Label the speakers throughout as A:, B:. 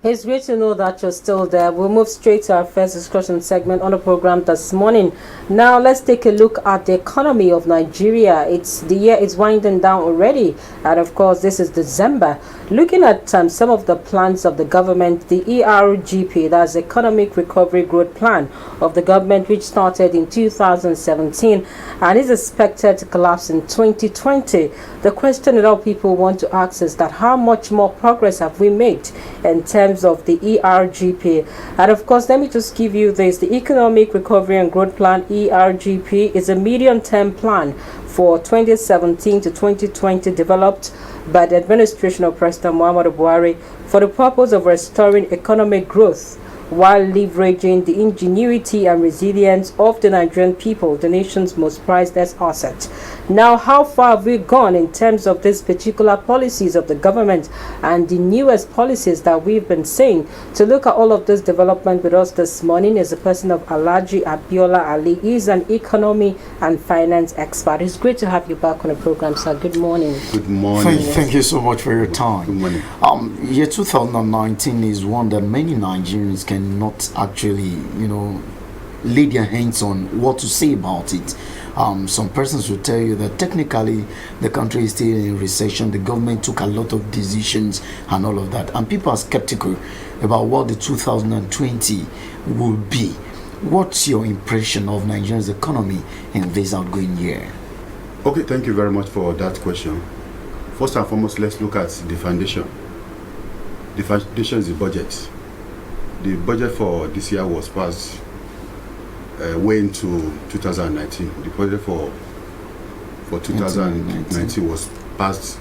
A: It's great to know that you're still there. We'll move straight to our first discussion segment on the program this morning. Now, let's take a look at the economy of Nigeria. The year is winding down already, and of course, this is December. Looking at some of the plans of the government, the ERGP, that's Economic Recovery Growth Plan of the government, which started in 2017 and is expected to collapse in 2020. The question a lot of people want to ask is that how much more progress have we made in terms of the ERGP? And of course, let me just give you this. The Economic Recovery and Growth Plan, ERGP, is a medium-term plan for 2017 to 2020 developed by the administration of President Muhammadu Buhari for the purpose of restoring economic growth while leveraging the ingenuity and resilience of the Nigerian people, the nation's most priceless asset. Now, how far have we gone in terms of these particular policies of the government and the newest policies that we've been seeing? To look at all of this development with us this morning is the person of Alhaji Abiola Ali. He's an economy and finance expert. It's great to have you back on the program, sir. Good morning.
B: Good morning.
C: Thank you so much for your time.
B: Good morning.
C: Year 2019 is one that many Nigerians cannot actually, lay their hands on what to say about it. Some persons will tell you that technically the country is still in recession. The government took a lot of decisions and all of that, and people are skeptical about what the 2020 will be. What's your impression of Nigeria's economy in this outgoing year?
B: Okay, thank you very much for that question. First and foremost, let's look at the foundation. The foundation is the budget. The budget for this year was passed way into 2019. The budget for 2019 was passed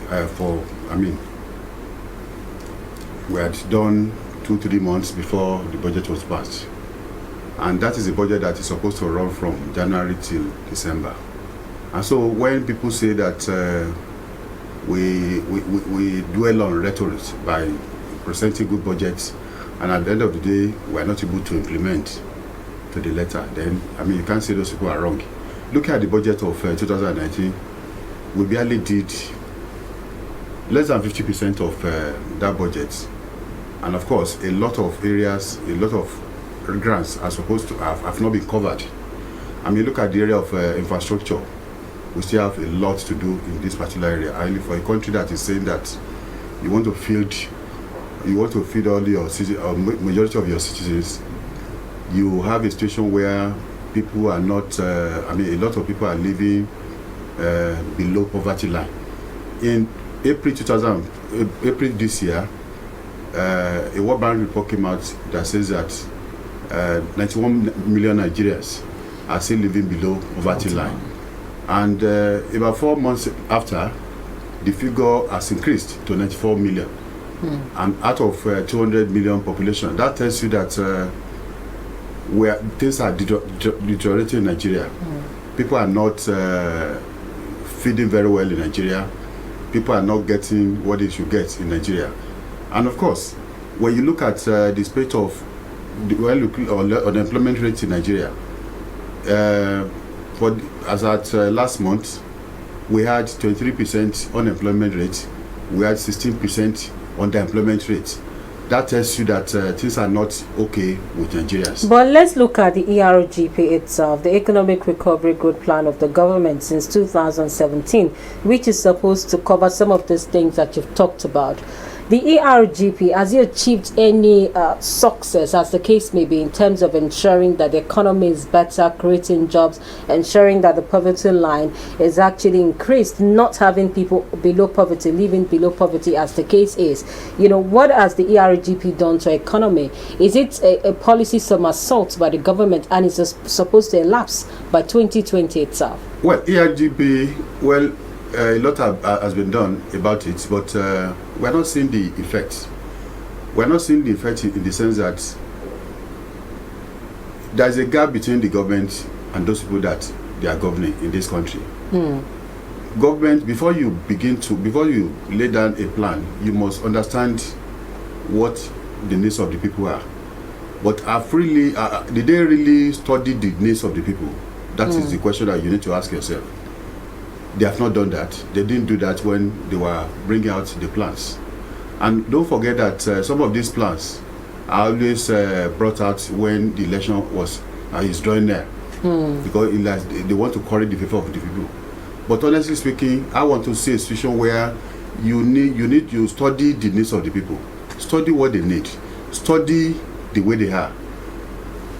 B: we had done 2-3 months before the budget was passed. And that is a budget that is supposed to run from January till December. And so when people say that we dwell on rhetoric by presenting good budgets, and at the end of the day we are not able to implement to the letter, then you can't say those people are wrong. Look at the budget of 2019. We barely did less than 50% of that budget, and of course a lot of areas, a lot of grants are supposed to have not been covered. Look at the area of infrastructure. We still have a lot to do in this particular area. Only for a country that is saying that you want to feed all your majority of your citizens, you have a situation where people are not, a lot of people are living below poverty line. In April this year, a World Bank report came out that says that 91 million Nigerians are still living below poverty line. And about 4 months after, the figure has increased to 94 million. And out of 200 million population, that tells you that where things are deteriorating in Nigeria. People are not feeding very well in Nigeria. People are not getting what they should get in Nigeria. And of course, when you look at the state of the unemployment rate in Nigeria, as at last month, we had 23% unemployment rate. We had 16% underemployment rate. That tells you that things are not okay with Nigerians.
A: But let's look at the ERGP itself, the Economic Recovery Growth Plan of the government since 2017, which is supposed to cover some of these things that you've talked about. The ERGP, has it achieved any success, as the case may be, in terms of ensuring that the economy is better, creating jobs, ensuring that the poverty line is actually increased, not having people below poverty, living below poverty, as the case is? What has the ERGP done to the economy? Is it a policy somersault by the government, and is supposed to elapse by 2020 itself?
B: Well, ERGP, a lot has been done about it, but we're not seeing the effects. We're not seeing the effect in the sense that there's a gap between the government and those people that they are governing in this country. Government, before you lay down a plan, you must understand what the needs of the people are. But did they really study the needs of the people? That is the question that you need to ask yourself. They have not done that. They didn't do that when they were bringing out the plans. And don't forget that some of these plans I always brought out when the election is drawing near, because they want to curry the favor of the people. But honestly speaking, I want to see a situation where you study the needs of the people, study what they need, study the way they are,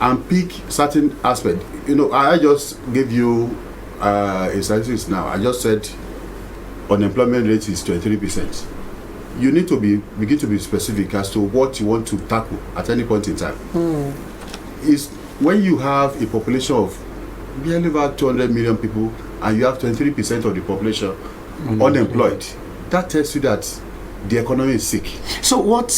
B: and pick certain aspect. I just gave you a statistic now. I just said unemployment rate is 23%. You need to begin to be specific as to what you want to tackle at any point in time. Is when you have a population of barely about 200 million people and you have 23% of the population unemployed, that tells you that the economy is sick.
C: So what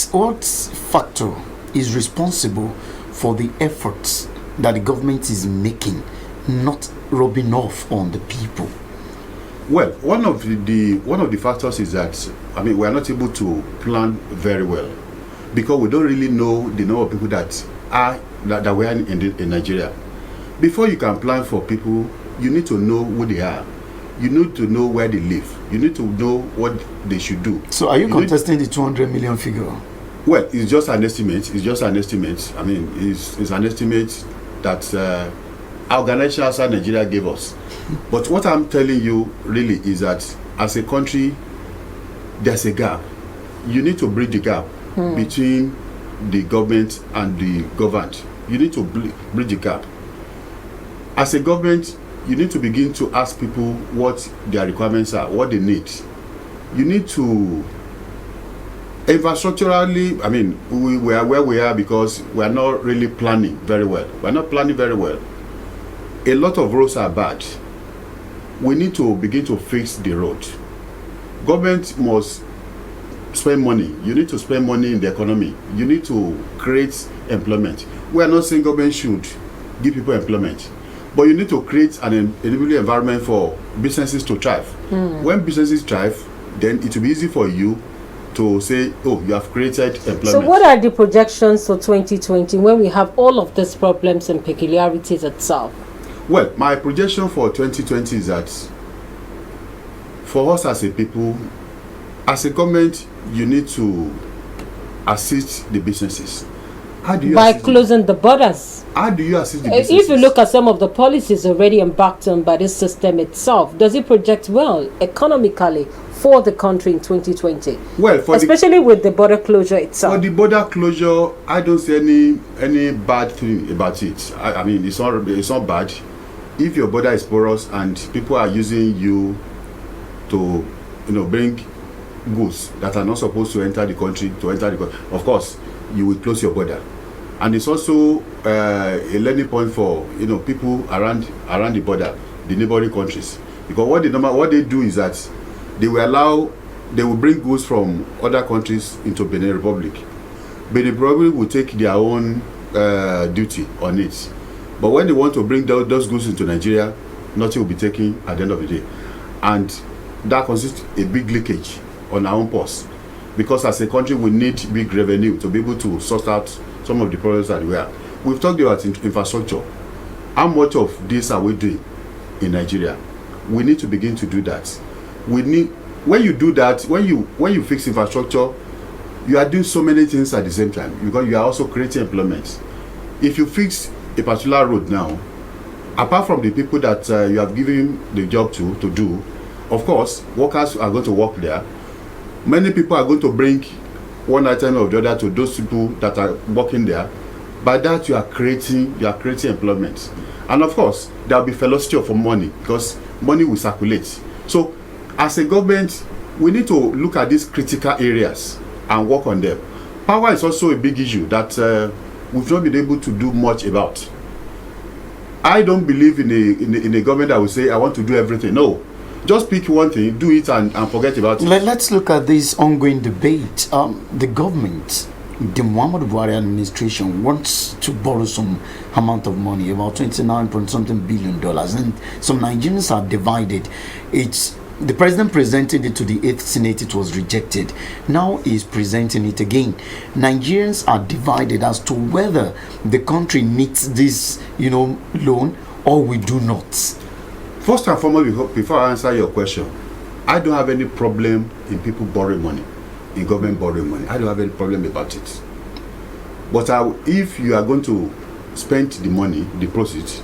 C: factor is responsible for the efforts that the government is making, not rubbing off on the people?
B: Well, one of the factors is that we are not able to plan very well, because we don't really know the number of people that we are in Nigeria. Before you can plan for people, you need to know who they are. You need to know where they live. You need to know what they should do.
C: So are you contesting the 200 million figure?
B: Well, it's just an estimate. It's an estimate that our organization outside Nigeria gave us. But what I'm telling you really is that as a country, there's a gap. You need to bridge the gap between the government and the governed. You need to bridge the gap. As a government, you need to begin to ask people what their requirements are, what they need. You need to infrastructurally, we are where we are because we are not really planning very well. We are not planning very well. A lot of roads are bad. We need to begin to fix the road. Government must spend money. You need to spend money in the economy. You need to create employment. We are not saying government should give people employment, but you need to create an enabling environment for businesses to thrive. When businesses thrive, then it will be easy for you to say, oh, you have created employment.
A: So what are the projections for 2020 when we have all of these problems and peculiarities itself?
B: Well, my projection for 2020 is that for us as a people, as a government, you need to assist the businesses. How do you
A: by closing the borders?
B: How do you assist the businesses?
A: If you look at some of the policies already embarked on by this system itself, does it project well economically for the country in 2020? Well, especially with the border closure itself.
B: For the border closure, I don't see any bad thing about it. It's not bad. If your border is porous and people are using you to, bring goods that are not supposed to enter the country, of course, you will close your border. And it's also a learning point for people around the border, the neighboring countries, because what they do is that they will bring goods from other countries into Benin Republic. Benin Republic will take their own duty on it. But when they want to bring those goods into Nigeria, nothing will be taken at the end of the day. And that consists a big leakage on our own purse. Because as a country, we need big revenue to be able to sort out some of the problems that we have. We've talked about infrastructure. How much of this are we doing in Nigeria? We need to begin to do that. When you do that, when you fix infrastructure, you are doing so many things at the same time, because you are also creating employment. If you fix a particular road now, apart from the people that you have given the job to do, of course, workers are going to work there. Many people are going to bring one item or the other to those people that are working there. By that, you are creating employment. And of course, there will be velocity of money, because money will circulate. So, as a government, we need to look at these critical areas and work on them. Power is also a big issue that we've not been able to do much about. I don't believe in a government that will say, I want to do everything. No. Just pick one thing, do it, and forget about it.
C: Let's look at this ongoing debate. The government, the Muhammadu Buhari administration, wants to borrow some amount of money, about 29 point something billion dollars, and some Nigerians are divided. The president presented it to the 8th Senate, it was rejected. Now he's presenting it again. Nigerians are divided as to whether the country needs this, loan, or we do not.
B: First and foremost, before I answer your question, I don't have any problem in people borrowing money, in government borrowing money. I don't have any problem about it. But if you are going to spend the money, the proceeds,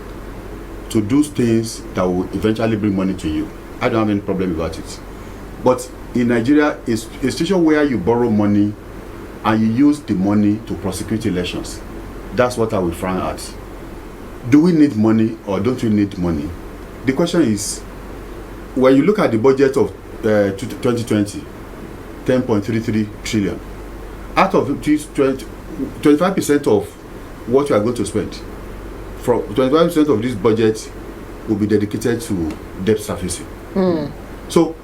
B: to do things that will eventually bring money to you, I don't have any problem about it. But in Nigeria, it's a situation where you borrow money and you use the money to prosecute elections. That's what I will frown at. Do we need money or don't we need money? The question is, when you look at the budget of 2020, 10.33 trillion, out of 25% of what you are going to spend, from 25% of this budget will be dedicated to debt servicing. So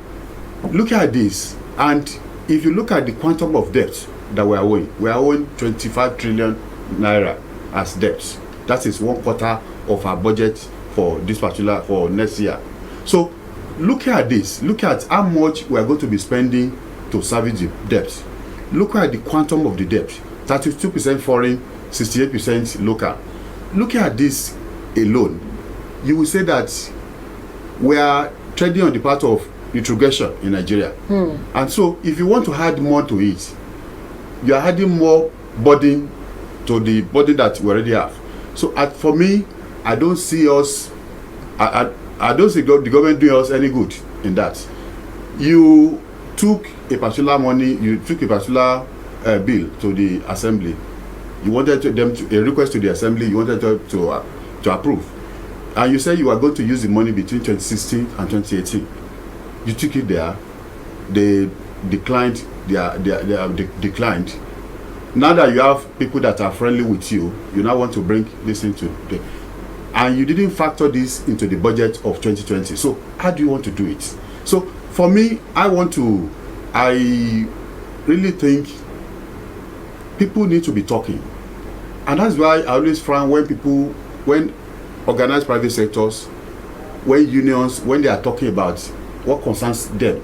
B: look at this, and if you look at the quantum of debt that we are owing 25 trillion naira as debts. That is 1/4 of our budget for next year. So look at this, look at how much we are going to be spending to service the debt. Look at the quantum of the debt, 32% foreign, 68% local. Look at this alone, you will say that we are treading on the path of retrogression in Nigeria. And so if you want to add more to it, you are adding more burden to the burden that we already have. So for me, I don't see us, I don't see the government doing us any good in that. You took a particular money, you took a particular bill to the assembly. You wanted a request to the assembly, you wanted to approve. And you said you are going to use the money between 2016 and 2018. You took it there, they declined, they declined. Now that you have people that are friendly with you, you now want to bring this into the, and you didn't factor this into the budget of 2020. So how do you want to do it? So for me, I really think people need to be talking. And that's why I always frown when organized private sectors, when unions, when they are talking about what concerns them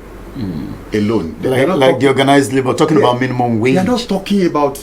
B: alone.
C: Like the organized labor, talking about minimum wage.
B: They are not talking about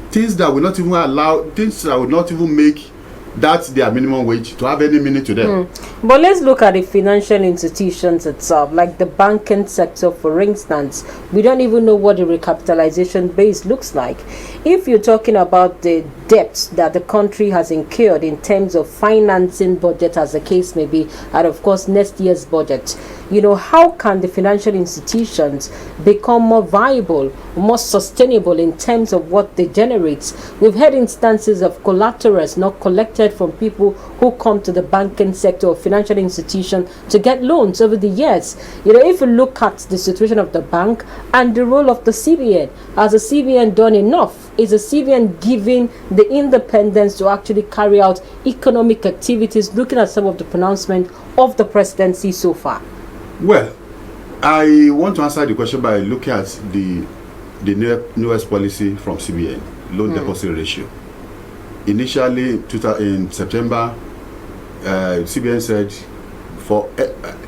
B: things that will not even allow, things that will not even make that their minimum wage to have any meaning to them.
A: But let's look at the financial institutions itself, like the banking sector, for instance. We don't even know what the recapitalization base looks like. If you're talking about the debts that the country has incurred in terms of financing budget, as the case may be, and of course next year's budget, how can the financial institutions become more viable, more sustainable in terms of what they generate? We've had instances of collaterals not collected from people who come to the banking sector or financial institution to get loans over the years. If you look at the situation of the bank and the role of the CBN, has the CBN done enough? Is the CBN giving the independence to actually carry out economic activities, looking at some of the pronouncement of the presidency so far?
B: Well, I want to answer the question by looking at the newest policy from CBN, loan deposit ratio. Initially, in September, CBN said for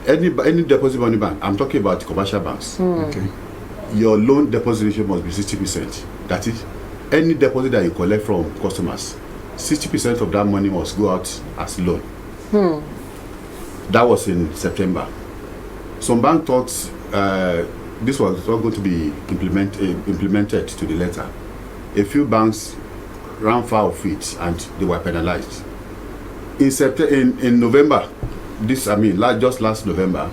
B: any deposit money bank, I'm talking about commercial banks, okay, your loan deposit ratio must be 60%. That is, any deposit that you collect from customers, 60% of that money must go out as loan. That was in September. Some bank thought this was not going to be implemented to the letter. A few banks ran foul of it and they were penalized. In November, just last November,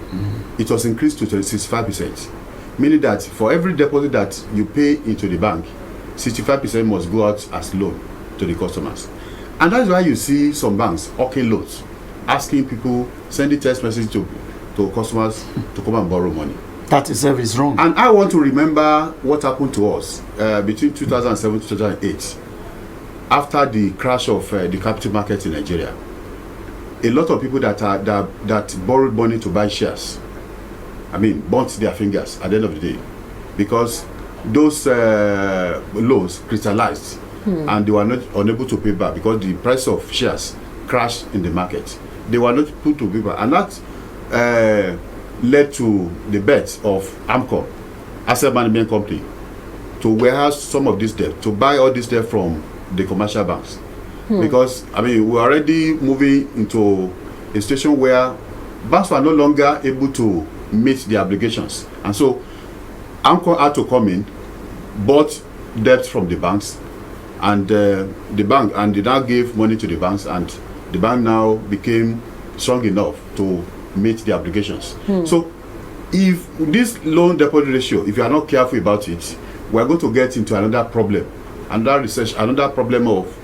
B: it was increased to 65%, meaning that for every deposit that you pay into the bank, 65% must go out as loan to the customers. And that's why you see some banks hawking loans, asking people, sending text messages to customers to come and borrow money.
C: That itself is wrong.
B: And I want to remember what happened to us between 2007 and 2008, after the crash of the capital market in Nigeria. A lot of people that borrowed money to buy shares, burnt their fingers at the end of the day, because those loans crystallized and they were not unable to pay back because the price of shares crashed in the market. They were not put to pay back, and that led to the bet of AMCO, Asset Management Company, to warehouse some of this debt, to buy all this debt from the commercial banks. Because we're already moving into a situation where banks were no longer able to meet their obligations, and so AMCO had to come in, bought debt from the banks, and the bank, and they now gave money to the banks, and the bank now became strong enough to meet the obligations. So if this loan deposit ratio, if you are not careful about it, we are going to get into another problem, another problem of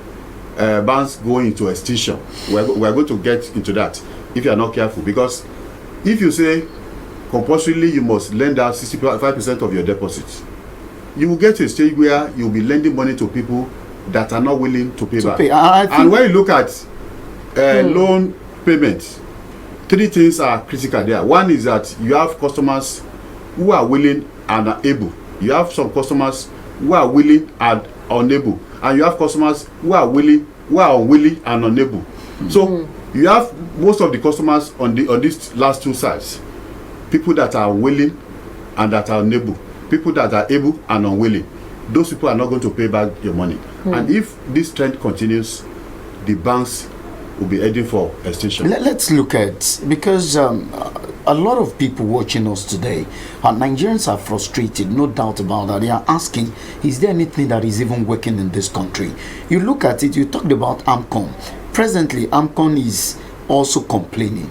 B: banks going into extinction. We are going to get into that if you are not careful, because if you say compulsorily you must lend out 65% of your deposits, you will get to a stage where you will be lending money to people that are not willing to pay back. And when you look at loan payments, three things are critical there. One is that you have customers who are willing and are able. You have some customers who are willing and unable, and you have customers who are unwilling and unable. So you have most of the customers on these last two sides: people that are willing and that are unable, people that are able and unwilling. Those people are not going to pay back your money. And if this trend continues, the banks will be heading for extinction.
C: Let's look at, because a lot of people watching us today, Nigerians are frustrated, no doubt about that. They are asking, is there anything that is even working in this country? You look at it, you talked about AMCON. Presently, AMCON is also complaining.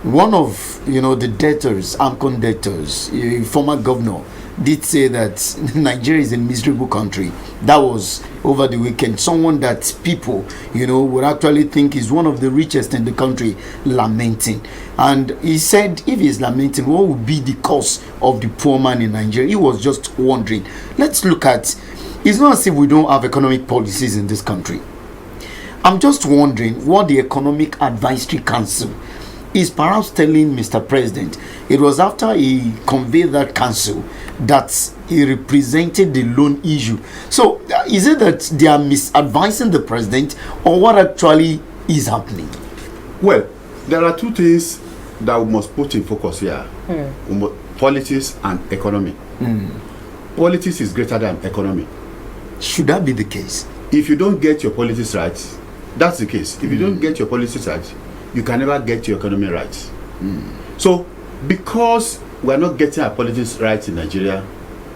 C: One of the debtors, AMCON debtors, a former governor, did say that Nigeria is a miserable country. That was over the weekend. Someone that people, would actually think is one of the richest in the country, lamenting. And he said, if he's lamenting, what would be the cause of the poor man in Nigeria? He was just wondering. Let's look at, it's not as if we don't have economic policies in this country. I'm just wondering what the Economic Advisory Council is perhaps telling Mr. President. It was after he conveyed that council that he represented the loan issue. So is it that they are misadvising the president, or what actually is happening?
B: Well, there are two things that we must put in focus here. Politics and economy. Politics is greater than economy.
C: Should that be the case?
B: If you don't get your politics right, that's the case. If you don't get your politics right, you can never get your economy right. So because we are not getting our politics right in Nigeria,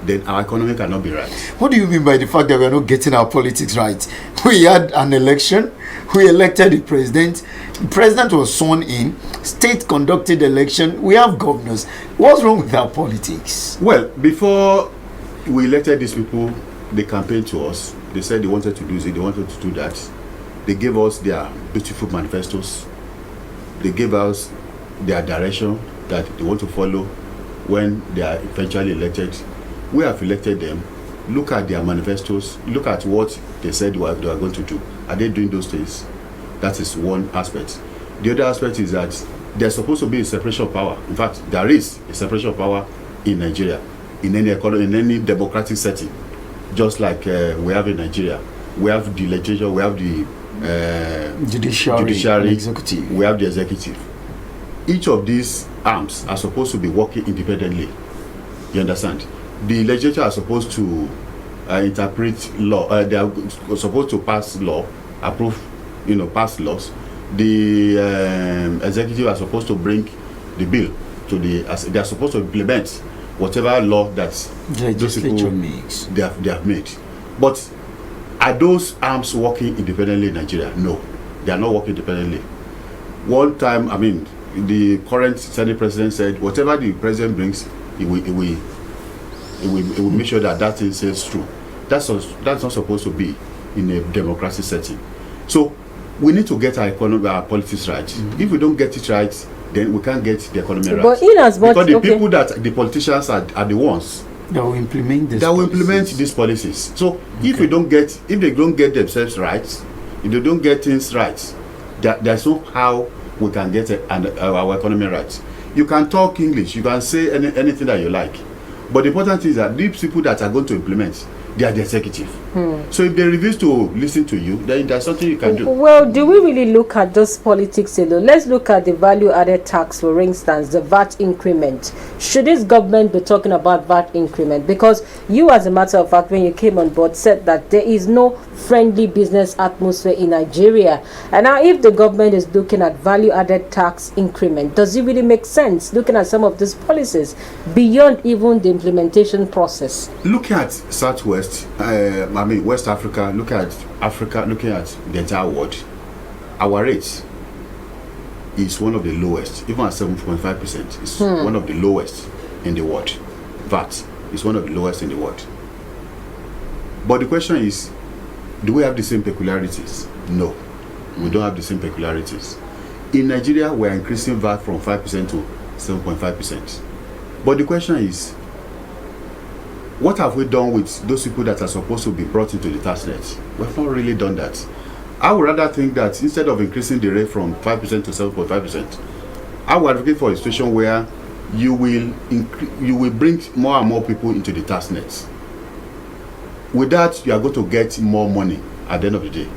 B: then our economy cannot be right.
C: What do you mean by the fact that we are not getting our politics right? We had an election, we elected the president was sworn in, state conducted election, we have governors. What's wrong with our politics?
B: Well, before we elected these people, they campaigned to us. They said they wanted to do this, they wanted to do that. They gave us their beautiful manifestos. They gave us their direction that they want to follow when they are eventually elected. We have elected them. Look at their manifestos. Look at what they said they are going to do. Are they doing those things? That is one aspect. The other aspect is that there's supposed to be a separation of power. In fact, there is a separation of power in Nigeria, in any economy, in any democratic setting, just like we have in Nigeria. We have the legislature, we have the judiciary,
C: executive.
B: We have the executive. Each of these arms are supposed to be working independently. You understand? The legislature are supposed to interpret law. They are supposed to pass law, approve, pass laws. The executive are supposed to bring the bill to they are supposed to implement whatever law that
C: the legislature makes.
B: They have made. But are those arms working independently in Nigeria? No, they are not working independently. One time, the current Senate president said, whatever the president brings, he will make sure that thing says true. That's not supposed to be in a democratic setting. So we need to get our politics right. If we don't get it right, then we can't get the economy right.
A: But in as much,
B: because the people that the politicians are the ones
C: that will implement this.
B: That will implement these policies. So if they don't get themselves right, if they don't get things right, there's no how we can get our economy right. You can talk English, you can say anything that you like, but the important thing is that these people that are going to implement, they are the executive. So if they refuse to listen to you, then there's something you can do.
A: Well, do we really look at those politics alone? Let's look at the value-added tax, for instance, the VAT increment. Should this government be talking about VAT increment? Because you, as a matter of fact, when you came on board, said that there is no friendly business atmosphere in Nigeria. And now if the government is looking at value-added tax increment, does it really make sense looking at some of these policies beyond even the implementation process?
B: Look at Southwest West, West Africa, looking at the entire world, our rate is one of the lowest, even at 7.5%. It's one of the lowest in the world. VAT is one of the lowest in the world. But the question is, do we have the same peculiarities? No, we don't have the same peculiarities. In Nigeria, we're increasing VAT from 5% to 7.5%. But the question is, what have we done with those people that are supposed to be brought into the tax net? We've not really done that. I would rather think that instead of increasing the rate from 5% to 7.5%, I would advocate for a situation where you will bring more and more people into the tax net. With that, you are going to get more money at the end of the day.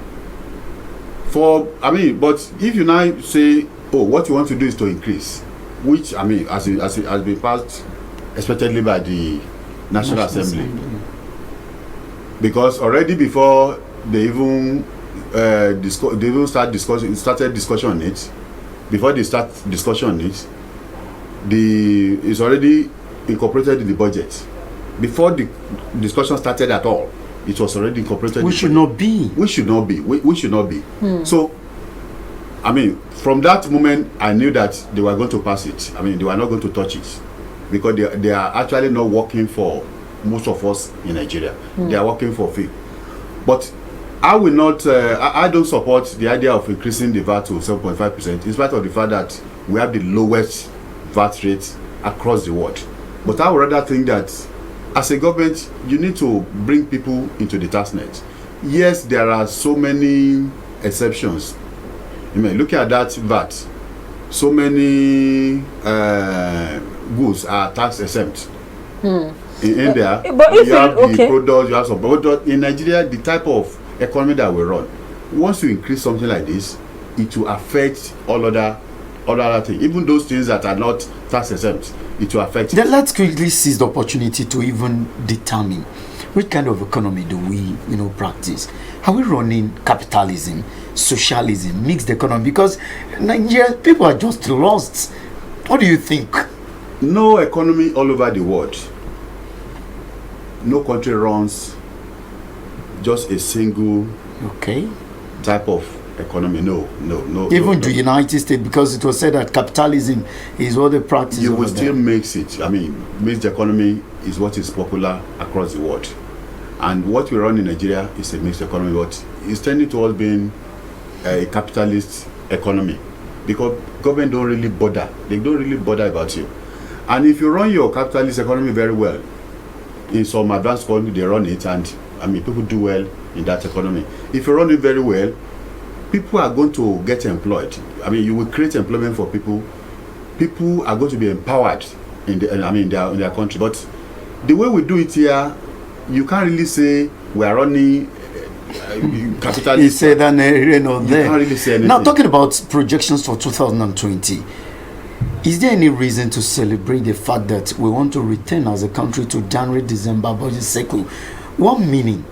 B: But if you now say, oh, what you want to do is to increase, which, as it has been passed expectedly by the National Assembly. Because already before they even started discussion on it, before they start discussion on it, it's already incorporated in the budget. Before the discussion started at all, it was already incorporated.
C: We should not be.
B: We should not be. So, from that moment, I knew that they were going to pass it. They were not going to touch it, because they are actually not working for most of us in Nigeria. They are working for free. But I will not. I don't support the idea of increasing the VAT to 7.5%, in spite of the fact that we have the lowest VAT rate across the world. But I would rather think that, as a government, you need to bring people into the tax net. Yes, there are so many exceptions. Look at that VAT. So many goods are tax exempt. In India,
A: but if
B: you have the products, you have some. But in Nigeria, the type of economy that we run, once you increase something like this, it will affect all other things. Even those things that are not tax exempt, it will affect it.
C: Then let's quickly seize the opportunity to even determine which kind of economy do we, practice. Are we running capitalism, socialism, mixed economy? Because Nigeria people are just lost. What do you think?
B: No economy all over the world. No country runs just a single type of economy. No.
C: Even the United States, because it was said that capitalism is what they practice.
B: You will still mix it. Mixed economy is what is popular across the world. And what we run in Nigeria is a mixed economy, but it's tending towards being a capitalist economy, because government don't really bother. They don't really bother about you. And if you run your capitalist economy very well, in some advanced countries they run it, and people do well in that economy. If you run it very well, people are going to get employed. You will create employment for people. People are going to be empowered in their country. But the way we do it here, you can't really say we are running capitalist.
C: You say that there.
B: You can't really say anything.
C: Now, talking about projections for 2020, is there any reason to celebrate the fact that we want to return as a country to January-December budget cycle? What meaning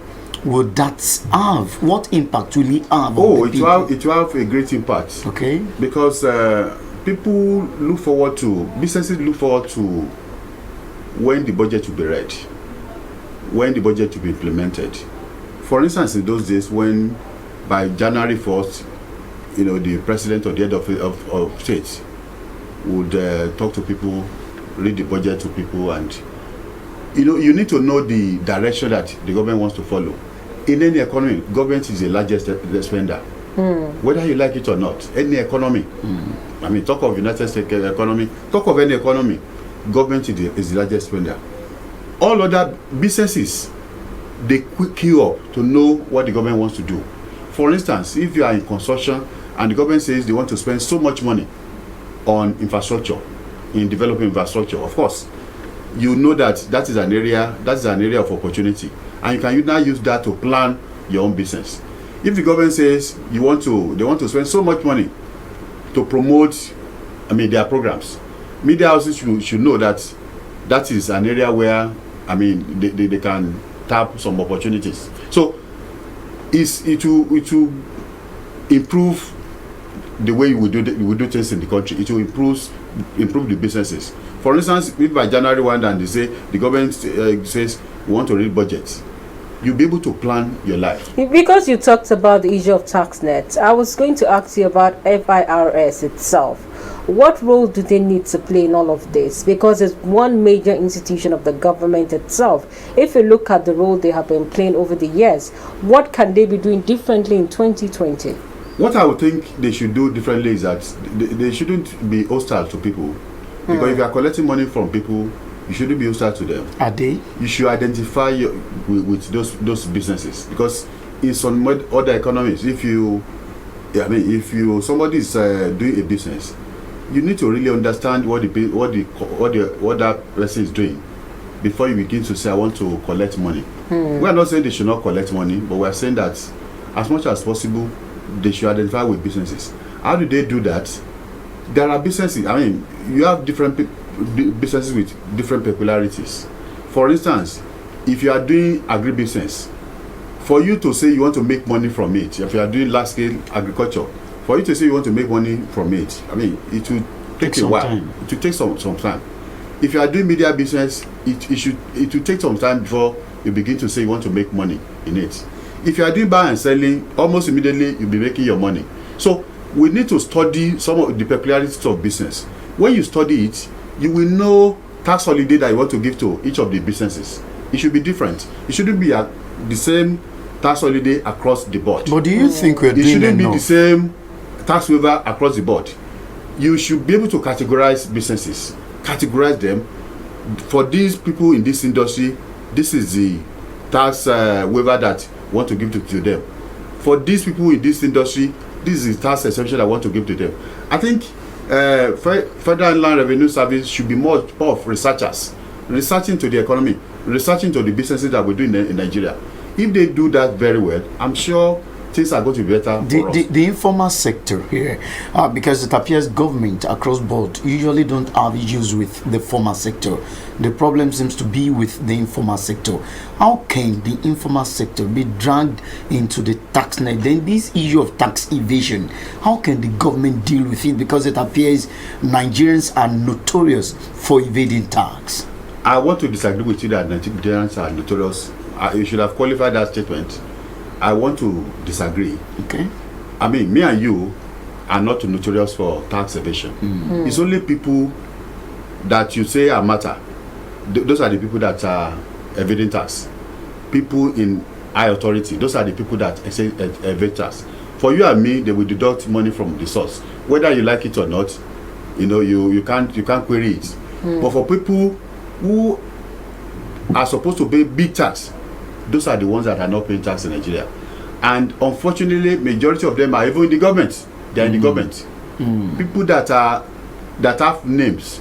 C: would that have? What impact will it have?
B: It will have a great impact.
C: Okay.
B: Because businesses look forward to when the budget will be ready, when the budget will be implemented. For instance, in those days, when by January 1st, the president or the head of state would talk to people, read the budget to people, and you need to know the direction that the government wants to follow. In any economy, government is the largest spender, whether you like it or not. Any economy, talk of United States economy, talk of any economy, government is the largest spender. All other businesses, they queue up to know what the government wants to do. For instance, if you are in construction and the government says they want to spend so much money on infrastructure, in developing infrastructure, of course, you know that is an area of opportunity, and you can now use that to plan your own business. If the government says they want to spend so much money to promote their programs, media houses should know that is an area where they can tap some opportunities. So it will improve the way we do things in the country. It will improve the businesses. For instance, if by January 1 and they say the government says we want to read budget, you'll be able to plan your life.
A: Because you talked about the issue of tax net, I was going to ask you about FIRS itself. What role do they need to play in all of this? Because it's one major institution of the government itself. If you look at the role they have been playing over the years, what can they be doing differently in 2020?
B: What I would think they should do differently is that they shouldn't be hostile to people. Because if you are collecting money from people, you shouldn't be hostile to them.
C: Are they?
B: You should identify with those businesses. Because in some other economies, if somebody is doing a business, you need to really understand what that person is doing before you begin to say, I want to collect money. We are not saying they should not collect money, but we are saying that as much as possible, they should identify with businesses. How do they do that? There are businesses, you have different businesses with different peculiarities. For instance, if you are doing agribusiness, for you to say you want to make money from it, if you are doing large-scale agriculture, for you to say you want to make money from it, it will take a while. It will take some time. If you are doing media business, it will take some time before you begin to say you want to make money in it. If you are doing buy and selling, almost immediately you'll be making your money. So we need to study some of the peculiarities of business. When you study it, you will know tax holiday that you want to give to each of the businesses. It should be different. It shouldn't be the same tax holiday across the board.
C: But do you think we're doing enough?
B: It shouldn't be the same tax waiver across the board. You should be able to categorize businesses. Categorize them. For these people in this industry, this is the tax waiver that you want to give to them. For these people in this industry, this is the tax exemption I want to give to them. I think Federal Inland Revenue Service should be more of researchers, researching to the economy, researching to the businesses that we do in Nigeria. If they do that very well, I'm sure things are going to be better for us.
C: The informal sector here, because it appears government across board usually don't have issues with the formal sector. The problem seems to be with the informal sector. How can the informal sector be dragged into the tax net? Then this issue of tax evasion, how can the government deal with it? Because it appears Nigerians are notorious for evading tax.
B: I want to disagree with you that Nigerians are notorious. You should have qualified that statement. I want to disagree.
C: Okay.
B: Me and you are not notorious for tax evasion. It's only people that you say are matter. Those are the people that are evading tax. People in high authority, those are the people that evade tax. For you and me, they will deduct money from the source. Whether you like it or not, you can't query it. But for people who are supposed to pay big tax, those are the ones that are not paying tax in Nigeria. And unfortunately, majority of them are even in the government. They are in the government. People that have names,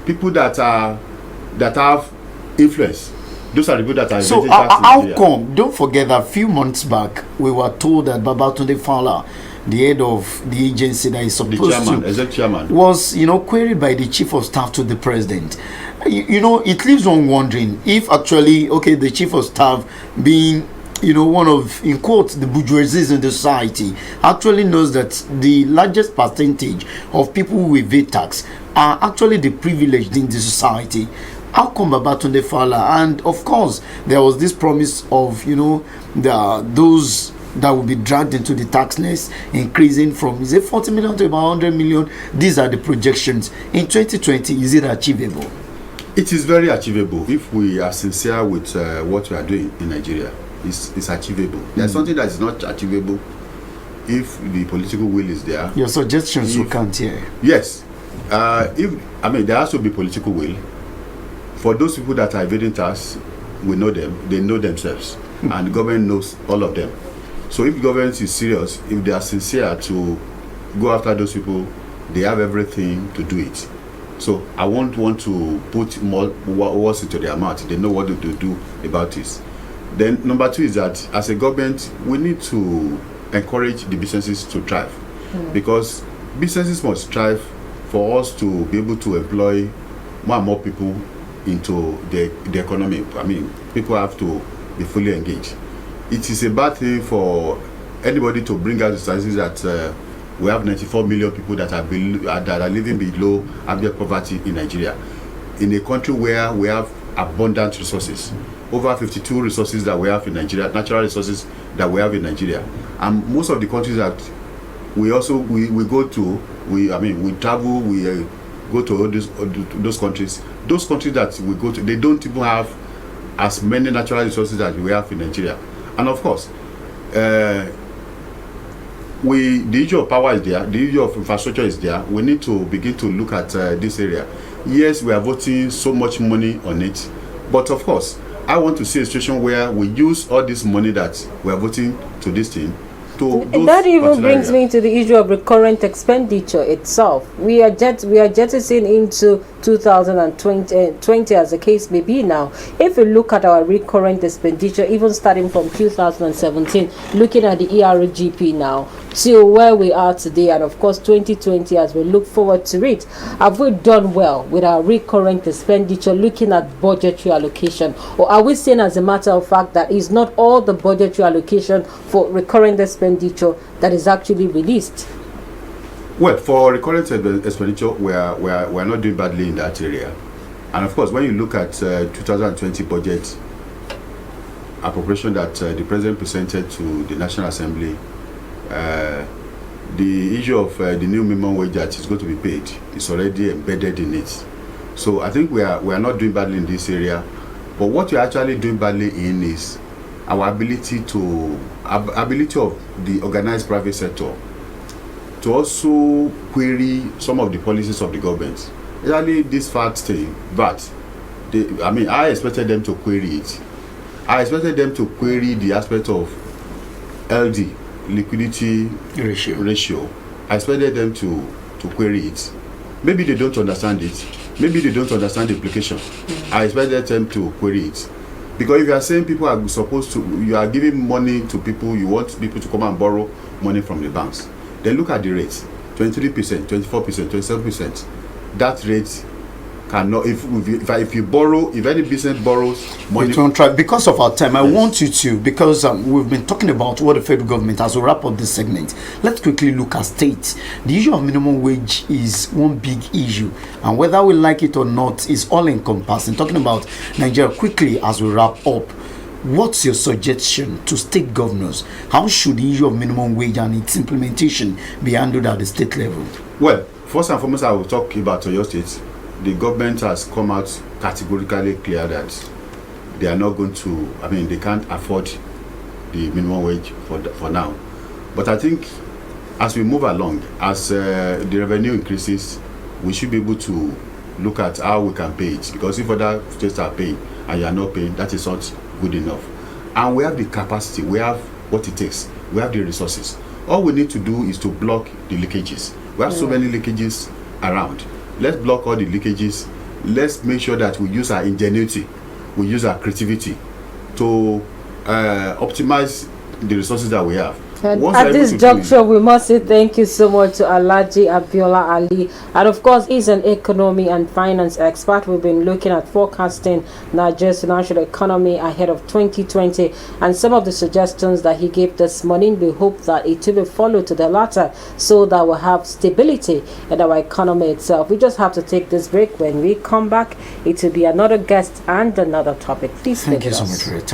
B: people that have influence, those are the people that are
C: so
B: tax in
C: how
B: Nigeria.
C: come? Don't forget that a few months back we were told that Babatunde Fowler, the head of the agency that is supposed
B: executive chairman,
C: was queried by the chief of staff to the president. It leaves one wondering if actually the chief of staff, being one of, in quotes, the bourgeoisie in the society, actually knows that the largest percentage of people who evade tax are actually the privileged in the society. How come Babatunde Fowler? And of course there was this promise of those that will be dragged into the tax nest increasing from 40 million to about 100 million. These are the projections. In 2020, is it achievable?
B: It is very achievable if we are sincere with what we are doing in Nigeria. It's achievable. There's something that is not achievable if the political will is there.
C: Your suggestions you can't hear.
B: Yes. There has to be political will. For those people that are evading tax, we know them. They know themselves. And the government knows all of them. So if the government is serious, if they are sincere to go after those people, they have everything to do it. So I won't want to put more words into their mouth. They know what to do about this. Then number two is that as a government, we need to encourage the businesses to thrive. Because businesses must thrive for us to be able to employ more and more people into the economy. People have to be fully engaged. It is a bad thing for anybody to bring out the statistics that we have 94 million people that are living below ambient poverty in Nigeria, in a country where we have abundant resources. over 52 resources that we have in Nigeria, natural resources that we have in Nigeria. And most of the countries that we go to, we travel, we go to all those countries. Those countries that we go to, they don't even have as many natural resources that we have in Nigeria. And of course, the issue of power is there, the issue of infrastructure is there. We need to begin to look at this area. Yes, we are voting so much money on it, but of course, I want to see a situation where we use all this money that we are voting to this thing.
A: That even brings me to the issue of recurrent expenditure itself. We are jettisoning into 2020 as the case may be now. If you look at our recurrent expenditure, even starting from 2017, looking at the ERGP now till where we are today, and of course 2020 as we look forward to it, have we done well with our recurrent expenditure, looking at budgetary allocation? Or are we saying, as a matter of fact, that is not all the budgetary allocation for recurrent expenditure that is actually released?
B: Well, for recurrent expenditure, we are not doing badly in that area. And of course, when you look at 2020 budget appropriation that the president presented to the National Assembly, the issue of the new minimum wage that is going to be paid is already embedded in it. So I think we are not doing badly in this area. But what we're actually doing badly in is our ability of the organized private sector to also query some of the policies of the government. Exactly this VAT thing, but I expected them to query it. I expected them to query the aspect of LD, liquidity ratio. I expected them to query it. Maybe they don't understand it. Maybe they don't understand the implication. I expected them to query it. Because if you are saying people are supposed to, you are giving money to people, you want people to come and borrow money from the banks. Then look at the rates, 23%, 24%, 27%. That rate cannot, if you borrow, if any business borrows money.
C: We don't try, because of our time, I want you to, because we've been talking about what the federal government, as we wrap up this segment, let's quickly look at states. The issue of minimum wage is one big issue, and whether we like it or not is all encompassing. Talking about Nigeria quickly as we wrap up, what's your suggestion to state governors? How should the issue of minimum wage and its implementation be handled at the state level?
B: Well, first and foremost, I will talk about your state. The government has come out categorically clear that they are not going to, they can't afford the minimum wage for now. But I think as we move along, as the revenue increases, we should be able to look at how we can pay it. Because if other states are paying and you are not paying, that is not good enough. And we have the capacity, we have what it takes, we have the resources. All we need to do is to block the leakages. We have so many leakages around. Let's block all the leakages. Let's make sure that we use our ingenuity, we use our creativity to optimize the resources that we have.
A: And at this juncture, we must say thank you so much to Alhaji Abiola Ali. And of course, he's an economy and finance expert. We've been looking at forecasting Nigeria's national economy ahead of 2020. And some of the suggestions that he gave this morning, we hope that it will be followed to the latter so that we'll have stability in our economy itself. We just have to take this break. When we come back, it will be another guest and another topic. Please
C: thank you
A: with
C: so
A: us.
C: much for your time.